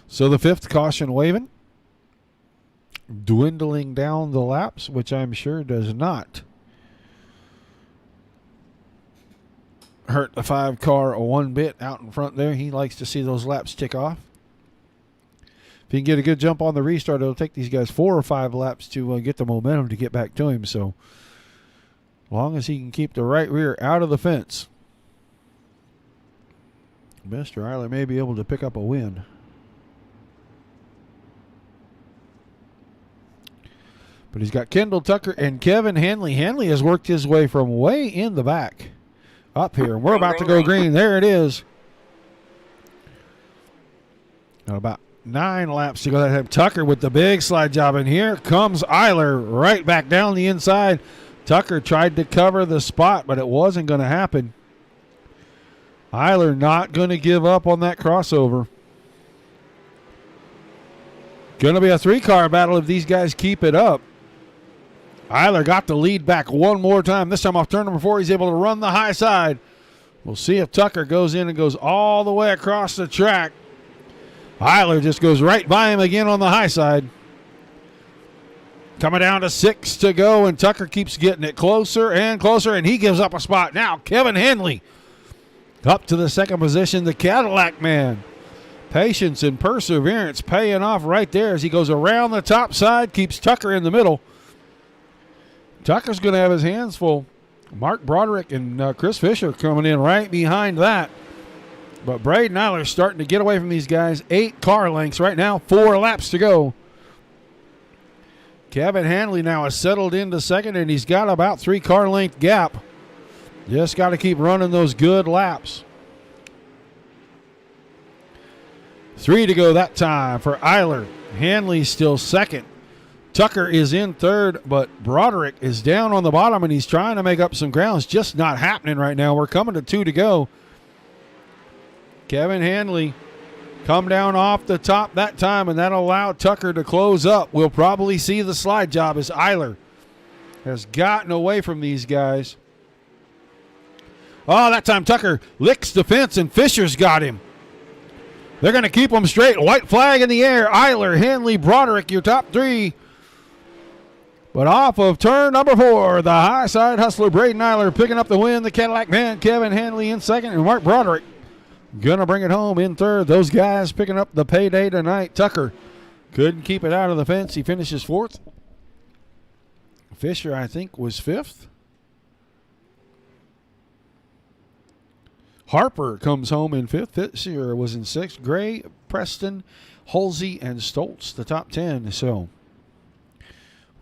So the 5th caution waving, dwindling down the laps, which I'm sure does not hurt the 5 car one bit out in front there. He likes to see those laps tick off. If he can get a good jump on the restart, it'll take these guys 4 or 5 laps to get the momentum to get back to him. So, as long as he can keep the right rear out of the fence, Mr. Eiler may be able to pick up a win. But he's got Kendall Tucker and Kevin Hanley. Hanley has worked his way from way in the back up here. And we're about to go green. There it is. Got about 9 laps to go that time. Tucker with the big slide job, and here comes Eiler right back down the inside. Tucker tried to cover the spot, but it wasn't going to happen. Eiler not going to give up on that crossover. Going to be a 3-car battle if these guys keep it up. Eiler got the lead back one more time. This time off turn number 4, he's able to run the high side. We'll see if Tucker goes in and goes all the way across the track. Eiler just goes right by him again on the high side. Coming down to 6 to go, and Tucker keeps getting it closer and closer, and he gives up a spot. Now Kevin Hanley up to the 2nd position, the Cadillac man. Patience and perseverance paying off right there as he goes around the top side, keeps Tucker in the middle. Tucker's going to have his hands full. Mark Broderick and Chris Fisher coming in right behind that. But Braden Eiler starting to get away from these guys. 8 car lengths right now, 4 laps to go. Kevin Hanley now has settled into 2nd, and he's got about 3 car length gap. Just got to keep running those good laps. 3 to go that time for Eiler. Hanley still second. Tucker is in third, but Broderick is down on the bottom, and he's trying to make up some ground. It's just not happening right now. We're coming to 2 to go. Kevin Hanley come down off the top that time, and that'll allow Tucker to close up. We'll probably see the slide job as Eiler has gotten away from these guys. Oh, that time Tucker licks the fence, and Fisher's got him. They're going to keep them straight. White flag in the air. Eiler, Hanley, Broderick, your top 3. But off of turn number 4, the high side hustler, Braden Eiler, picking up the win. The Cadillac man, Kevin Hanley in second, and Mark Broderick going to bring it home in third. Those guys picking up the payday tonight. Tucker couldn't keep it out of the fence. He finishes 4th. Fisher, I think, was 5th. Harper comes home in 5th. Fisher was in 6th. Gray, Preston, Halsey, and Stoltz, the top 10. So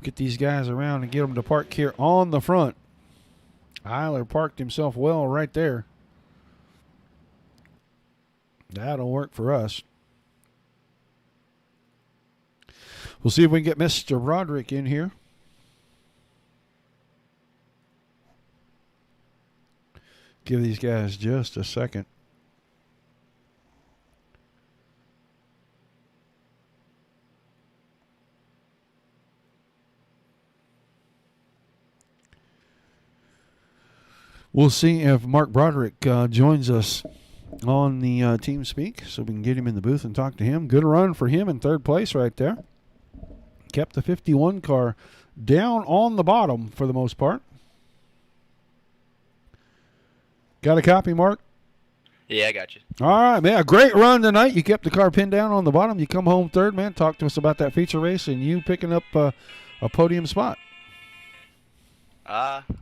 get these guys around and get them to park here on the front. Eiler parked himself well right there. That'll work for us. We'll see if we can get Mr. Broderick in here. Give these guys just a second. We'll see if Mark Broderick joins us on the team speak so we can get him in the booth and talk to him. Good run for him in 3rd place right there. Kept the 51 car down on the bottom for the most part. Got a copy, Mark? Yeah, I got you. All right, man. A great run tonight. You kept the car pinned down on the bottom. You come home 3rd, man. Talk to us about that feature race and you picking up a podium spot.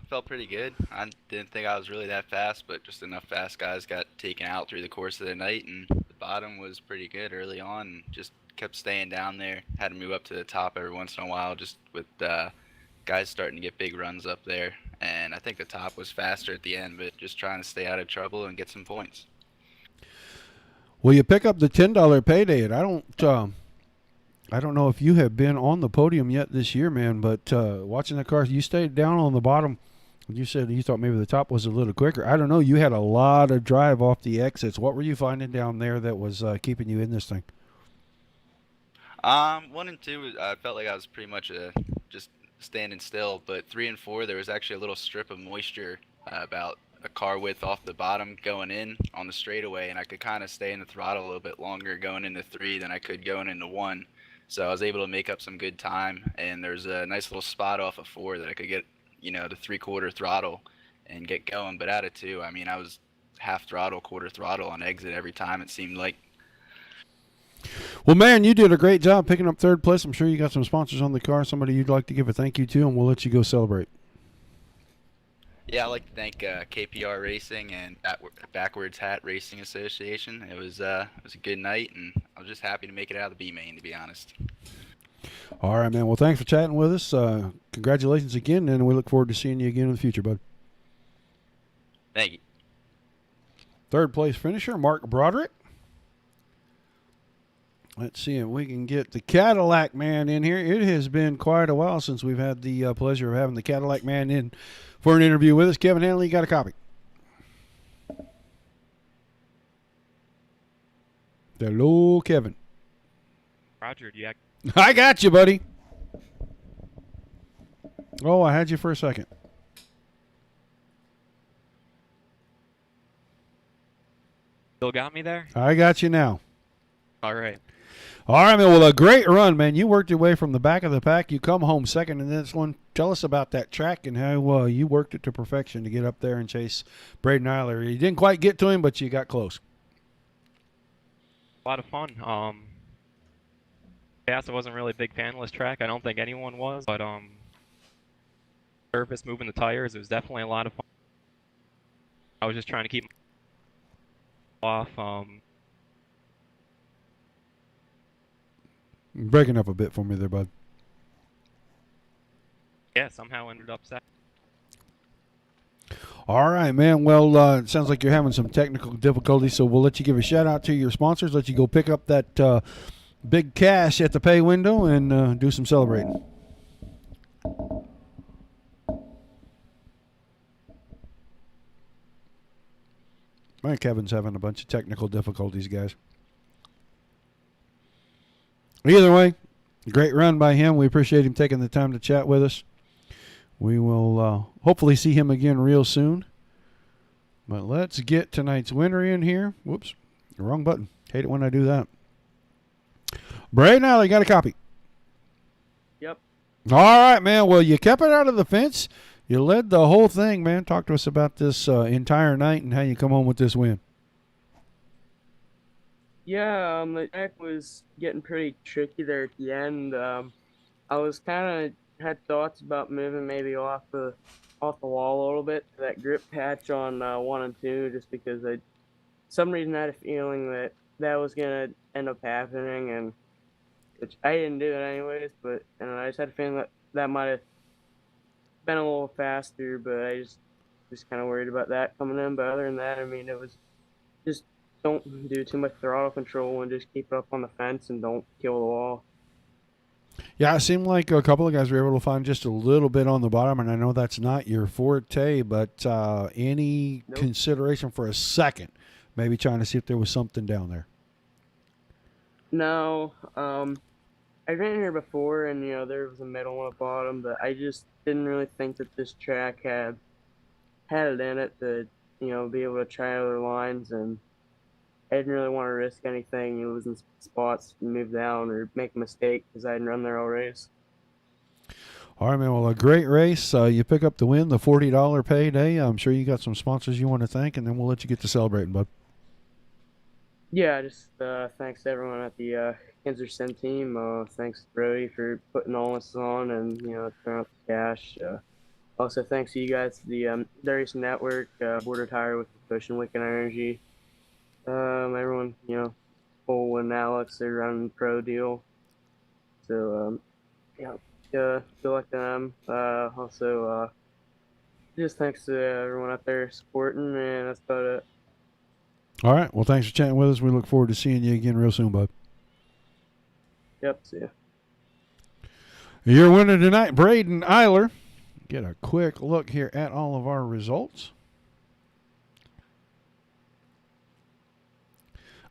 Felt pretty good. I didn't think I was really that fast, but just enough fast guys got taken out through the course of the night, and the bottom was pretty good early on, and just kept staying down there. Had to move up to the top every once in a while, just with guys starting to get big runs up there. And I think the top was faster at the end, but just trying to stay out of trouble and get some points. Well, you pick up the $10 payday, and I don't know if you have been on the podium yet this year, man, but watching the cars, you stayed down on the bottom. You said you thought maybe the top was a little quicker. I don't know. You had a lot of drive off the exits. What were you finding down there that was keeping you in this thing? 1 and 2, I felt like I was pretty much just standing still, but 3 and 4, there was actually a little strip of moisture about a car width off the bottom going in on the straightaway, and I could kind of stay in the throttle a little bit longer going into 3 than I could going into 1. So I was able to make up some good time, and there's a nice little spot off of 4 that I could get, the 3/4 throttle and get going. But out of 2, I mean, I was half throttle, quarter throttle on exit every time, it seemed like. Well, man, you did a great job picking up 3rd place. I'm sure you got some sponsors on the car, somebody you'd like to give a thank you to, and we'll let you go celebrate. Yeah, I'd like to thank KPR Racing and Backwards Hat Racing Association. It was a good night, and I was just happy to make it out of the B main, to be honest. All right, man. Well, thanks for chatting with us. Congratulations again, and we look forward to seeing you again in the future, bud. Thank you. 3rd place finisher, Mark Broderick. Let's see if we can get the Cadillac man in here. It has been quite a while since we've had the pleasure of having the Cadillac man in for an interview with us. Kevin Hanley, you got a copy? Hello, Kevin. Roger, do you I got you, buddy. Oh, I had you for a second. still got me there? I got you now. All right. All right, man. Well, a great run, man. You worked your way from the back of the pack. You come home second in this one. Tell us about that track and how you worked it to perfection to get up there and chase Braden Eiler. You didn't quite get to him, but you got close. A lot of fun. Yes, I wasn't really a big fan of this track. I don't think anyone was, but surface moving the tires, it was definitely a lot of fun. I was just trying to keep off. Breaking up a bit for me there, bud. Yeah, somehow ended up second. All right, man. Well, it sounds like you're having some technical difficulties, so we'll let you give a shout out to your sponsors. Let you go pick up that big cash at the pay window and do some celebrating. I think Kevin's having a bunch of technical difficulties, guys. Either way, great run by him. We appreciate him taking the time to chat with us. We will hopefully see him again real soon. But let's get tonight's winner in here. Whoops, wrong button. Hate it when I do that. Braden Alley, got a copy? Yep. All right, man. Well, you kept it out of the fence. You led the whole thing, man. Talk to us about this entire night and how you come home with this win. Yeah, the track was getting pretty tricky there at the end. I was kind of had thoughts about moving maybe off the wall a little bit to that grip patch on 1 and 2, just because some reason I had a feeling that was gonna end up happening, and which I didn't do it anyways. But I just had a feeling that might have been a little faster, but I just kind of worried about that coming in. But other than that, I mean, it was just don't do too much throttle control and just keep it up on the fence and don't kill the wall. Yeah, it seemed like a couple of guys were able to find just a little bit on the bottom, and I know that's not your forte, but any consideration for a second, maybe trying to see if there was something down there? No, I ran here before, and there was a metal on the bottom, but I just didn't really think that this track had it in it to be able to try other lines, and I didn't really want to risk anything, losing spots, move down, or make a mistake because I hadn't run there all race. All right, man. Well, a great race. You pick up the win, the $40 payday. I'm sure you got some sponsors you want to thank, and then we'll let you get to celebrating, bud. Yeah, just thanks to everyone at the Kinzer Sim team. Thanks to Brody for putting all this on and throwing out the cash. Also, thanks to you guys, the Darius Network, Border Tire with the Push and Wicked Energy. Everyone, Cole and Alex, they're running the pro deal. So, good luck to them. Also, just thanks to everyone out there supporting, and that's about it. All right. Well, thanks for chatting with us. We look forward to seeing you again real soon, bud. Yep, see ya. Your winner tonight, Braden Eiler. Get a quick look here at all of our results.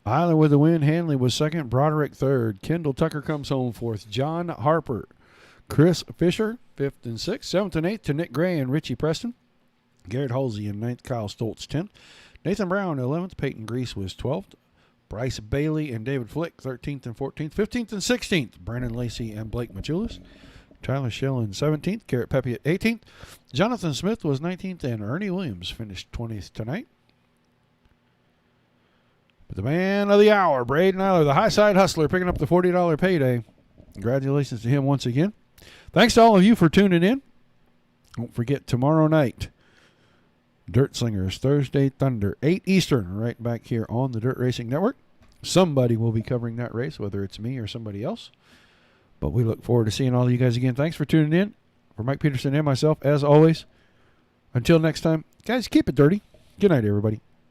Eiler with the win. Hanley was second. Broderick third. Kendall Tucker comes home fourth. John Harper. Chris Fisher, fifth and sixth. Seventh and eighth to Nick Gray and Richie Preston. Garrett Halsey in ninth. Kyle Stoltz, 10th. Nathan Brown, 11th. Peyton Grease was 12th. Bryce Bailey and David Flick, 13th and 14th. 15th and 16th, Brandon Lacey and Blake Machulis. Tyler Schillen, 17th. Garrett Pepe at 18th. Jonathan Smith was 19th, and Ernie Williams finished 20th tonight. But the man of the hour, Braden Eiler, the high side hustler, picking up the $40 payday. Congratulations to him once again. Thanks to all of you for tuning in. Don't forget, tomorrow night, Dirt Slingers, Thursday Thunder, 8 Eastern, right back here on the Dirt Racing Network. Somebody will be covering that race, whether it's me or somebody else. But we look forward to seeing all of you guys again. Thanks for tuning in. For Mike Peterson and myself, as always, until next time, guys, keep it dirty. Good night, everybody.